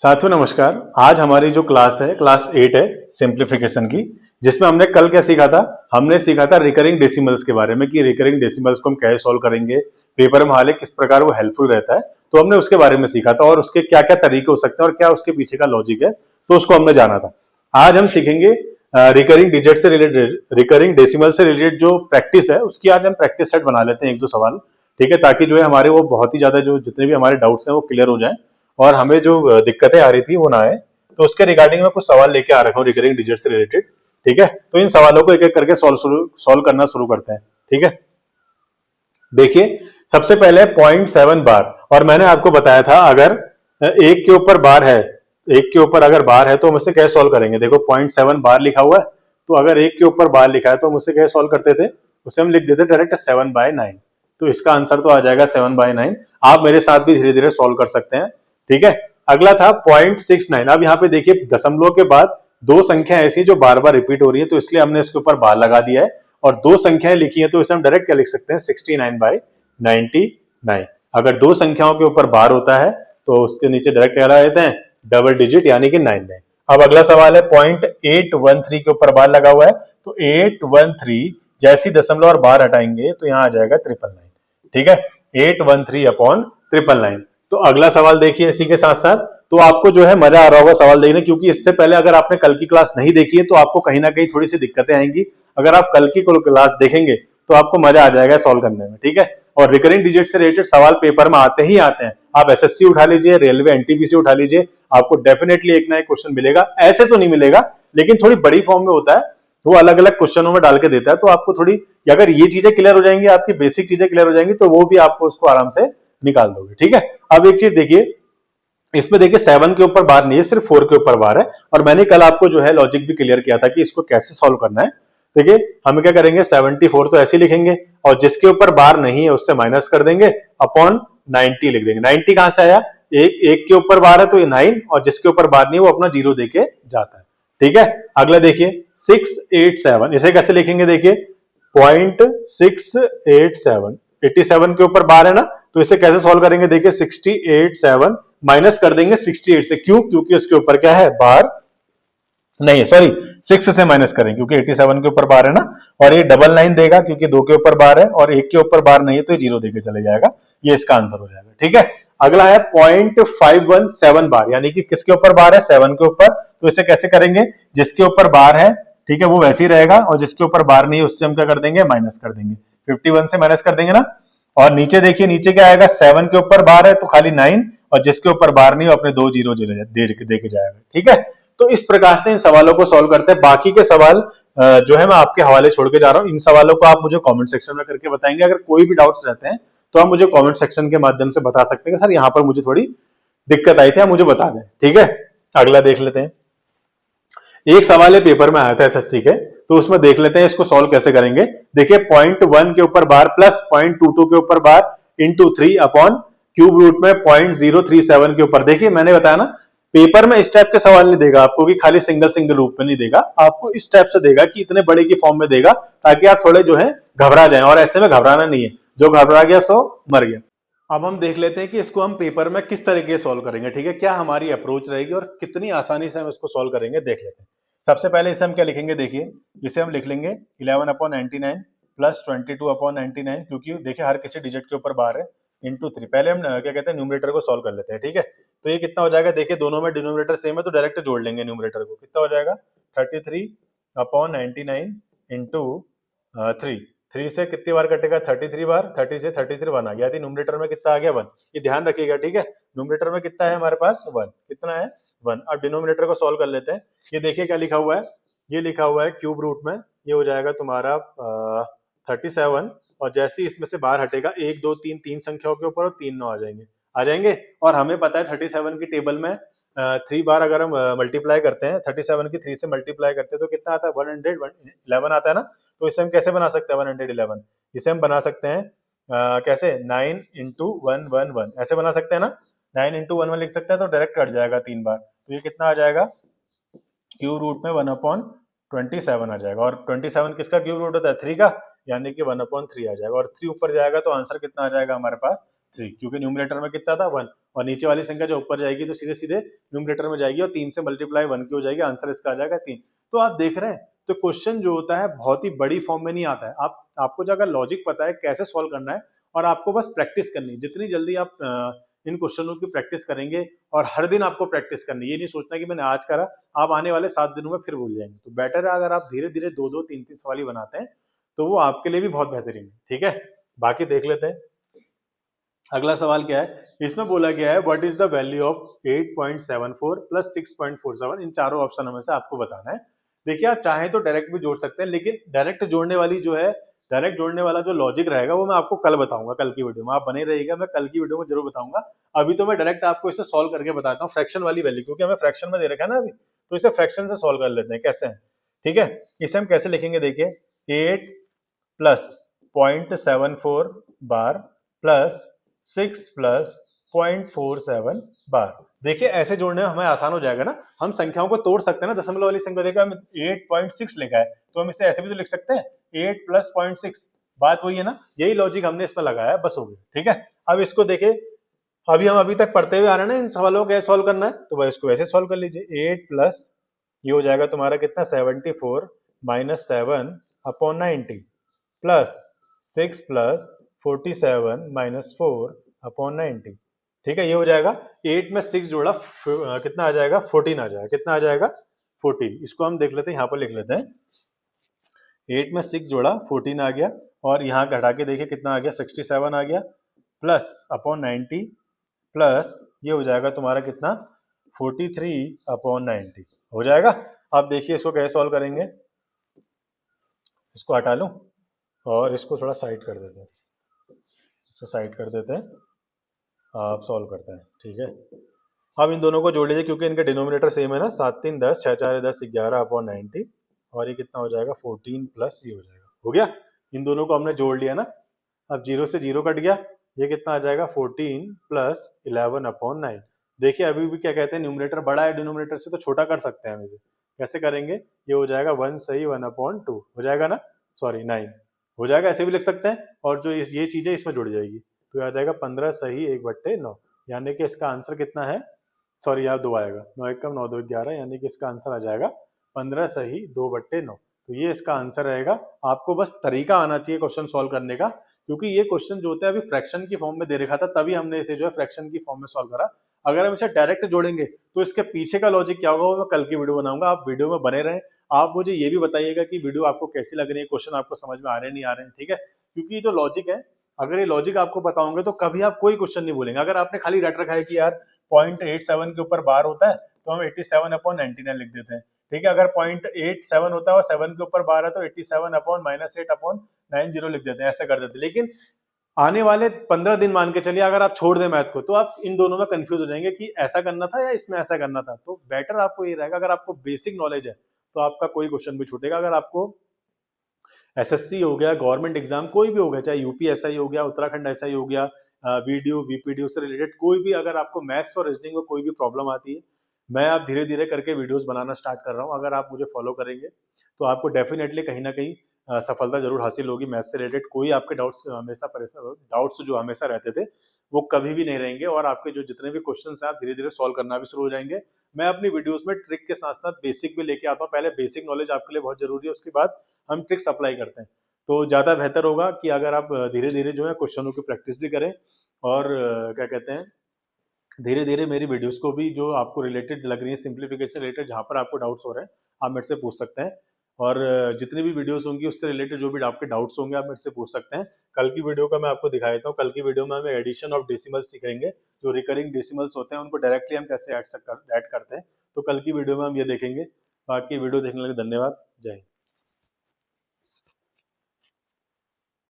साथियों नमस्कार। आज हमारी जो क्लास है क्लास 8 है सिंप्लीफिकेशन की, जिसमें हमने कल क्या सीखा था। हमने सीखा था रिकरिंग डेसिमल्स के बारे में कि रिकरिंग डेसिमल्स को हम कैसे सॉल्व करेंगे, पेपर में हाले किस प्रकार वो हेल्पफुल रहता है। तो हमने उसके बारे में सीखा था और उसके क्या क्या तरीके हो सकते हैं और क्या उसके पीछे का लॉजिक है, तो उसको हमने जाना था। आज हम सीखेंगे रिकरिंग डिजिट से रिलेटेड, रिकरिंग डेसिमल से रिलेटेड जो प्रैक्टिस है उसकी आज हम प्रैक्टिस सेट बना लेते हैं, एक दो सवाल। ठीक है, ताकि जो है हमारे वो बहुत ही ज्यादा जो जितने भी हमारे डाउट्स हैं वो क्लियर हो जाए और हमें जो दिक्कतें आ रही थी वो ना आए। तो उसके रिगार्डिंग में कुछ सवाल लेके आ रखा हूँ रिकरिंग डिजिट से रिलेटेड। ठीक है, तो इन सवालों को एक एक करके सॉल्व करना शुरू करते हैं। ठीक है, देखिए सबसे पहले 0.7 बार, और मैंने आपको बताया था अगर एक के ऊपर बार है, एक के ऊपर अगर बार है तो हम इसे कैसे सॉल्व करेंगे। देखो 0.7 बार लिखा हुआ है, तो अगर एक के ऊपर बार लिखा है तो हम उसे कैसे सॉल्व करते थे, उसे हम लिख देते डायरेक्ट 7/9। तो इसका आंसर तो आ जाएगा 7/9। आप मेरे साथ भी धीरे धीरे सॉल्व कर सकते हैं। ठीक है, अगला था 0.69। अब यहाँ पे देखिए दशमलव के बाद दो संख्या ऐसी जो बार बार रिपीट हो रही है, तो इसलिए हमने इसके ऊपर बार लगा दिया है। और दो संख्याएं लिखी है तो इसे हम डायरेक्ट क्या लिख सकते हैं, 69/99। अगर दो संख्याओं के ऊपर बार होता है तो उसके नीचे डायरेक्ट क्या लगा देते हैं, डबल डिजिट यानी कि 99। अब अगला सवाल है 0.813 के ऊपर बार लगा हुआ है, तो 813 जैसी दशमलव और बार हटाएंगे तो यहाँ आ जाएगा 999। ठीक है, 813/999। तो अगला सवाल देखिए इसी के साथ साथ, तो आपको जो है मजा आ रहा होगा सवाल देखने, क्योंकि इससे पहले अगर आपने कल की क्लास नहीं देखी है तो आपको कहीं ना कहीं थोड़ी सी दिक्कतें आएंगी। अगर आप कल की क्लास देखेंगे तो आपको मजा आ जाएगा सॉल्व करने में। ठीक है, और रिकरिंग डिजिट से रिलेटेड सवाल पेपर में आते ही आते हैं। आप एसएससी उठा लीजिए, रेलवे एनटीपीसी उठा लीजिए, आपको डेफिनेटली एक ना एक क्वेश्चन मिलेगा। ऐसे तो नहीं मिलेगा, लेकिन थोड़ी बड़ी फॉर्म में होता है, वो अलग अलग क्वेश्चनों में डाल के देता है। तो आपको थोड़ी, अगर ये चीजें क्लियर हो जाएंगी, आपकी बेसिक चीजें क्लियर हो जाएंगी, तो वो भी आपको उसको आराम से निकाल दोगे। ठीक है, अब एक चीज देखिए, इसमें देखिए 7 के ऊपर बार नहीं है, सिर्फ 4 के ऊपर बार है। और मैंने कल आपको जो है लॉजिक भी क्लियर किया था कि इसको कैसे सॉल्व करना है। देखिए हम क्या करेंगे, 74 तो ऐसे लिखेंगे और जिसके ऊपर बार नहीं है उससे माइनस कर देंगे, अपॉन 90 लिख देंगे। 90 कहां से आया, एक के ऊपर बार है तो ये 9, और जिसके ऊपर बार नहीं है वो अपना 0 देके जाता है। ठीक है, अगला देखिए 687, इसे कैसे लिखेंगे, देखिए 0.687, 87 के ऊपर बार है ना, तो इसे कैसे सॉल्व करेंगे, देखिए 687 माइनस कर देंगे 68 से। क्यों, क्योंकि उसके ऊपर क्या है, बार नहीं है, सॉरी 6 से माइनस करें क्योंकि 87 के ऊपर बार है ना। और ये 99 देगा क्योंकि 2 के ऊपर बार है, और 1 के ऊपर बार नहीं है तो ये 0 देके चले जाएगा। ये इसका आंसर हो जाएगा। ठीक है, अगला है 0.517 बार, यानी कि किसके ऊपर बार है, 7 के ऊपर। तो इसे कैसे करेंगे, जिसके ऊपर बार है ठीक है वो वैसे ही रहेगा, और जिसके ऊपर बार नहीं है उससे हम क्या कर देंगे, माइनस कर देंगे। 51 से माइनस कर देंगे ना। और नीचे देखिए, नीचे क्या आएगा, 7 के ऊपर बार है तो खाली 9, और जिसके ऊपर बार नहीं हो अपने 2 जीरो दे के जाएगा। ठीक है, तो इस प्रकार से इन सवालों को सॉल्व करते हैं। बाकी के सवाल जो है मैं आपके हवाले छोड़ के जा रहा हूं। इन सवालों को आप मुझे कमेंट सेक्शन में करके बताएंगे। अगर कोई भी डाउट्स रहते हैं तो आप मुझे कमेंट सेक्शन के माध्यम से बता सकते हैं कि सर यहाँ पर मुझे थोड़ी दिक्कत आई थी, आप मुझे बता दें। ठीक है, अगला देख लेते हैं। एक सवाल है पेपर में आया था एसएससी के, तो उसमें देख लेते हैं इसको सॉल्व कैसे करेंगे। देखिए 0.1 के ऊपर बार प्लस 0.22 के ऊपर bar into 3 upon cube root में 0.037 के ऊपर। देखिए मैंने बताया ना, पेपर में इस टाइप के सवाल नहीं देगा आपको कि खाली सिंगल सिंगल रूप में नहीं देगा, आपको इस टाइप से देगा कि इतने बड़े की फॉर्म में देगा, ताकि आप थोड़े जो है घबरा जाएं। और ऐसे में घबराना नहीं है, जो घबरा गया सो मर गया। अब हम देख लेते हैं कि इसको हम पेपर में किस तरीके से सॉल्व करेंगे। ठीक है, क्या हमारी अप्रोच रहेगी और कितनी आसानी से हम इसको सॉल्व करेंगे, देख लेते हैं। सबसे पहले इसे हम क्या लिखेंगे, देखिए इसे हम लिख लेंगे 11/99 प्लस 22/99, क्योंकि देखिए हर किसी डिजिट के ऊपर बार है, इंटू 3। पहले हम क्या कहते हैं, न्यूमरेटर को सॉल्व कर लेते हैं। ठीक है, तो ये कितना हो जाएगा, देखिए दोनों में डिनोमिनेटर सेम है तो डायरेक्ट जोड़ लेंगे न्यूमरेटर को। कितना हो जाएगा, 33/99 इंटू 3। 3 से कितनी बार कटेगा, 33 बार। 30 से 33 1 आ गया, यदि न्यूमरेटर में कितना आ गया, 1। ये ध्यान रखिएगा। ठीक है, न्यूमरेटर में कितना है हमारे पास, 1। कितना है, 1। अब डिनोमिनेटर को सॉल्व कर लेते हैं। ये देखिए क्या लिखा हुआ है, ये लिखा हुआ है क्यूब रूट में, ये हो जाएगा तुम्हारा 37। और जैसे ही इसमें से बाहर हटेगा 1 2 3 तीन संख्याओं के ऊपर और 3 9 आ जाएंगे। और हमें पता है 37 की टेबल में 3 बार अगर हम मल्टीप्लाई करते हैं, 37 की 3 से मल्टीप्लाई करते हैं तो कितना आता है, 111 आता है ना। तो इसे हम कैसे बना सकते हैं, 111 इसे हम बना सकते हैं कैसे, 9 इंटू 111 ऐसे बना सकते हैं ना। 9 इंटू 1 लिख सकते हैं तो डायरेक्ट कट जाएगा 3 बार। तो ये कितना आ जाएगा, क्यूब रूट में 1/27 आ जाएगा। और 27 किसका क्यूब रूट होता है, 3 का, यानी कि 1/3 आ जाएगा। और 3 ऊपर जाएगा तो आंसर कितना आ जाएगा हमारे पास, 3, क्योंकि न्यूमरेटर में कितना था, 1। और नीचे वाली संख्या जो ऊपर जाएगी तो सीधे सीधे न्यूमरेटर में जाएगी और 3 से मल्टीप्लाई 1 की हो जाएगी, आंसर इसका आ जाएगा 3। तो आप देख रहे हैं तो क्वेश्चन जो होता है बहुत ही बड़ी फॉर्म में नहीं आता है। आपको जो अगर लॉजिक पता है कैसे सॉल्व करना है और आपको बस प्रैक्टिस करनी है, जितनी जल्दी आप इन क्वेश्चनों की प्रैक्टिस करेंगे और हर दिन आपको प्रैक्टिस करनी है, ये नहीं सोचना कि मैंने आज करा आप आने वाले 7 दिनों में फिर भूल जाएंगे। तो बेटर है अगर आप धीरे धीरे 2-2 3-3 सवाल ही बनाते हैं तो वो आपके लिए भी बहुत बेहतरीन है। ठीक है, बाकी देख लेते हैं। अगला सवाल क्या है, इसमें बोला गया है what is the value of 8.74 plus 6.47, इन चारों ऑप्शन में से आपको बताना है। देखिए आप चाहें तो डायरेक्ट भी जोड़ सकते हैं, लेकिन डायरेक्ट जोड़ने वाली जो है, डायरेक्ट जोड़ने वाला जो लॉजिक रहेगा वो मैं आपको कल बताऊंगा, कल की वीडियो में आप बने रहिएगा, मैं कल की वीडियो में जरूर बताऊंगा। अभी तो मैं डायरेक्ट आपको इसे सॉल्व करके बताता हूँ फ्रैक्शन वाली वैल्यू, क्योंकि हमें फ्रैक्शन में दे रखा है ना अभी, तो इसे फ्रैक्शन से सॉल्व कर लेते हैं कैसे है। ठीक है, इसे हम कैसे लिखेंगे, देखिए 8 प्लस 0.74 बार प्लस 6 प्लस 0.47 बार। देखिए ऐसे जोड़ने में हमें आसान हो जाएगा ना, हम संख्याओं को तोड़ सकते हैं ना, दशमलव वाली संख्या देखा हम 8.6 लिखा है तो हम इसे ऐसे भी तो लिख सकते हैं 8 प्लस 0.6, बात वही है ना, यही लॉजिक हमने इसमें लगाया है, बस हो गया। ठीक है, अब इसको देखिए अभी हम अभी तक पढ़ते हुए आ रहे हैं ना, इन सवालों को कैसे सॉल्व करना है, तो भाई इसको वैसे सॉल्व कर लीजिए। 8 प्लस ये हो जाएगा तुम्हारा कितना 74 minus 7 upon 90 plus 6 plus 47 minus 4 upon 90। ठीक है, ये हो जाएगा 8 में 6 जोड़ा कितना आ जाएगा 14 आ जाएगा, कितना आ जाएगा 14। इसको हम देख लेते हैं, यहाँ पर लिख लेते हैं 8 में 6 जोड़ा 14 आ गया और यहाँ घटा के देखिए कितना आ गया 67 आ गया प्लस अपॉन 90 प्लस ये हो जाएगा तुम्हारा कितना 43 अपॉन 90 हो जाएगा। अब देखिए इसको कैसे सॉल्व करेंगे, इसको हटा लूं और इसको थोड़ा साइड कर देते हैं, इसको साइड कर देते हैं, आप सॉल्व करते हैं। ठीक है, अब इन दोनों को जोड़ लीजिए क्योंकि इनका डिनोमिनेटर सेम है ना, 7 3 10 6 4 10 11 अपॉन 90 और ये कितना हो जाएगा 14 प्लस ये हो जाएगा, हो गया। इन दोनों को हमने जोड़ लिया ना, अब 0 से 0 कट गया, ये कितना आ जाएगा 14 प्लस 11 अपॉन 9। देखिए अभी भी क्या कहते हैं, न्यूमरेटर बड़ा है डिनोमिनेटर से तो छोटा कर सकते हैं हम इसे, कैसे करेंगे, ये हो जाएगा 1 सही 1 अपॉन 2 हो जाएगा ना, सॉरी 9 हो जाएगा, ऐसे भी लिख सकते हैं। और जो ये चीज है इसमें जुड़ जाएगी तो ये आ जाएगा 15 सही 1/9, यानी कि इसका आंसर कितना है, सॉरी यहाँ 2 आएगा, 9 एकम 9 2 11, यानी कि इसका आंसर आ जाएगा 15 सही 2/9। तो ये इसका आंसर रहेगा। आपको बस तरीका आना चाहिए क्वेश्चन सॉल्व करने का, क्योंकि ये क्वेश्चन जो होता है अभी फ्रैक्शन की फॉर्म में दे रखा था, तभी हमने इसे जो है फ्रैक्शन की फॉर्म में सॉल्व करा। अगर हम इसे डायरेक्ट जोड़ेंगे तो इसके पीछे का लॉजिक क्या होगा वो मैं कल की वीडियो बनाऊंगा, आप वीडियो में बने रहें। आप मुझे ये भी बताइएगा कि वीडियो आपको कैसी लग रही है, क्वेश्चन आपको समझ में आ रहे हैं नहीं आ रहे हैं। ठीक है, क्योंकि ये जो लॉजिक है, अगर ये लॉजिक आपको बताओगे तो कभी आप कोई क्वेश्चन नहीं भूलेंगे। अगर आपने खाली रट रखा है कि यार 0.87 के ऊपर बार होता है तो हम 87 अपॉन 99 लिख देते हैं। ठीक है, अगर 0.87 होता है और 7 के ऊपर बार है तो 87 अपॉन -8 अपॉन 90 लिख देते हैं, ऐसा कर देते हैं। लेकिन आने वाले 15 दिन मान के चलिए अगर आप छोड़ दें मैथ को तो आप इन दोनों में कंफ्यूज हो जाएंगे कि ऐसा करना था या इसमें ऐसा करना था। तो बेटर आपको ये रहेगा, अगर आपको बेसिक नॉलेज है तो आपका कोई क्वेश्चन भी छूटेगा। अगर आपको एसएससी हो गया, गवर्नमेंट एग्जाम कोई भी हो गया, चाहे यूपी एसआई हो गया, उत्तराखंड एसआई हो गया, वीडियो वीपीडीओ से रिलेटेड कोई भी, अगर आपको मैथ्स और रीजनिंग में कोई भी प्रॉब्लम आती है, मैं आप धीरे धीरे करके वीडियोस बनाना स्टार्ट कर रहा हूँ। अगर आप मुझे फॉलो करेंगे तो आपको डेफिनेटली कहीं ना कहीं सफलता जरूर हासिल होगी। मैथ्स से रिलेटेड कोई आपके डाउट्स हमेशा डाउट्स जो हमेशा रहते थे वो कभी भी नहीं रहेंगे, और आपके जो जितने भी क्वेश्चन हैं आप धीरे धीरे सॉल्व करना भी शुरू हो जाएंगे। मैं अपनी वीडियोस में ट्रिक के साथ साथ बेसिक भी लेके आता हूँ। पहले बेसिक नॉलेज आपके लिए बहुत जरूरी है, उसके बाद हम ट्रिक्स अप्लाई करते हैं। तो ज्यादा बेहतर होगा कि अगर आप धीरे धीरे जो है क्वेश्चनों की प्रैक्टिस भी करें, और क्या कहते हैं धीरे धीरे मेरी वीडियोस को भी जो आपको रिलेटेड लग रही है, सिंप्लीफिकेशन रिलेटेड जहां पर आपको डाउट्स हो रहे हैं आप मेरे से पूछ सकते हैं। और जितनी भी वीडियोस होंगी उससे रिलेटेड जो भी आपके डाउट्स होंगे आप मेरे से पूछ सकते हैं। कल की वीडियो का मैं आपको दिखा देता हूँ। कल की वीडियो में हम एडिशन ऑफ डेसिमल्स सीखेंगे, जो रिकरिंग डेसिमल्स होते हैं उनको डायरेक्टली हम कैसे ऐड करते हैं। तो कल की वीडियो में हम ये देखेंगे। बाकी वीडियो देखने के लिए धन्यवाद। जय हिंद।